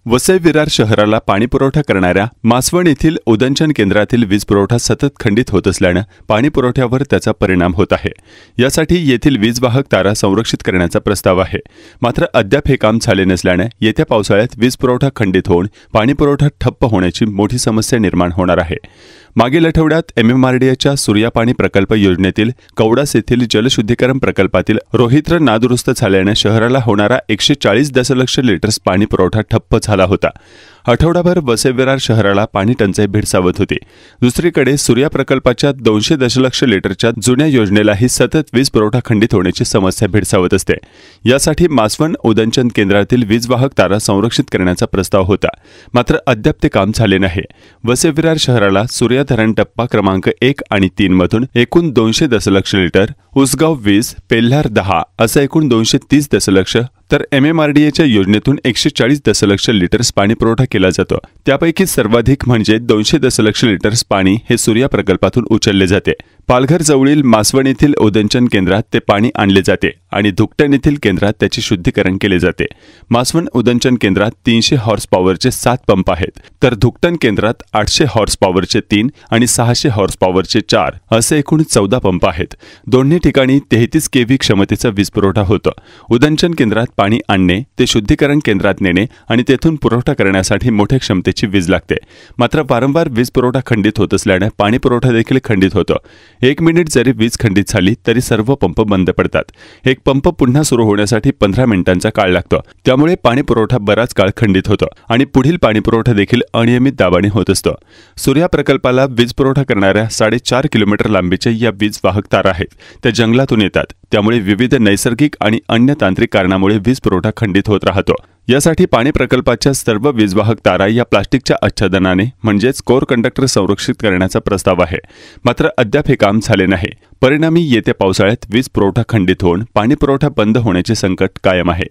वसई विरार शहराला पाणीपुरवठा करणाऱ्या मासवण येथील उदंचन केंद्रातील वीज पुरवठा सतत खंडित होत असल्याने पाणीपुरवठ्यावर त्याचा परिणाम होत आहे। यासाठी येथील वीज वाहक तारा संरक्षित करण्याचा प्रस्ताव आहे। मात्र अद्याप हे काम झाले नसल्याने येत्या पावसाळ्यात वीज पुरवठा खंडित होऊन पाणीपुरवठा ठप्प होण्याची मोठी समस्या निर्माण होणार आहे। मागील आठवड्यात MMRDAच्या सूर्या पाणी प्रकल्प योजनेतील कवडास येथील जलशुद्धीकरण प्रकल्पातील रोहित्र नादुरुस्त झाल्याने शहराला होणारा 140 दशलक्ष लिटर्स पाणी पुरवठा ठप्प झाला होता। आठवडाभर वसई विरार शहराला पाणी टंचाई भेडसावत होती। दुसरीकडे सूर्या प्रकल्पाच्या 200 दशलक्ष लिटरच्या जुन्या योजनेलाही सतत वीज पुरवठा खंडित होण्याची समस्या भेडसावत असते। यासाठी मासवण उदंचन केंद्रातील वीज वाहक तारा संरक्षित करण्याचा प्रस्ताव होता, मात्र अद्याप ते काम झाले नाही। वसई विरार शहराला सूर्या धरण टप्पा क्रमांक 1 आणि 3 मधून एकूण 200 दशलक्ष लिटर, उसगाव 20, पेल्हार 10 असा एकूण 230 दशलक्ष, तर MMRDAच्या योजनेतून 140 दशलक्ष लिटर्स पाणी पुरवठा केला जातो। त्यापैकी सर्वाधिक म्हणजे 200 दशलक्ष लिटर्स पाणी हे सूर्या प्रकल्पातून उचलले जाते। पालघर जवळील मासवण येथील उदंचन केंद्रात ते पाणी आणले जाते आणि धुकटण येथील केंद्रात त्याचे शुद्धीकरण केले जाते। मासवण उदंचन केंद्रात 300 हॉर्स पॉवरचे 7 पंप आहेत, तर धुकटण केंद्रात 800 हॉर्स पॉवरचे 3 आणि 600 हॉर्स पॉवरचे 4 असे एकूण 14 पंप आहेत। दोन्ही ठिकाणी 33 kV क्षमतेचा वीज पुरवठा होतो। उदंचन केंद्रात पाणी आणणे, ते शुद्धीकरण केंद्रात नेणे आणि तेथून पुरवठा करण्यासाठी मोठ्या क्षमतेची वीज लागते। मात्र वारंवार वीज पुरवठा खंडित होत असल्याने पाणी पुरवठा देखील खंडित होतो। 1 मिनिट जरी वीज खंडित झाली तरी सर्व पंप बंद पडतात। एक पंप पुन्हा सुरू होण्यासाठी 15 मिनिटांचा काळ लागतो। त्यामुळे पाणी पुरवठा बराच काळ खंडित होतो आणि पुढील पाणी पुरवठा देखील अनियमित दाबाने होत असतो। सूर्या प्रकल्पाला वीज पुरवठा करणाऱ्या 4.5 किलोमीटर लांबीच्या या वीज वाहक तारा आहेत, त्या जंगलातून येतात। त्यामुळे विविध नैसर्गिक आणि अन्य तांत्रिक कारणामुळे वीज पुरवठा खंडित होत राहतो। यासाठी पाणी प्रकल्पाच्या सर्व वीजवाहक तारा या प्लास्टिकच्या आच्छादनाने म्हणजेच कोर कंडक्टर संरक्षित करण्याचा प्रस्ताव आहे, मात्र अद्याप हे काम झाले नाही। परिणामी येत्या पावसाळ्यात वीज पुरवठा खंडित होऊन पाणी पुरवठा बंद होण्याचे संकट कायम आहे।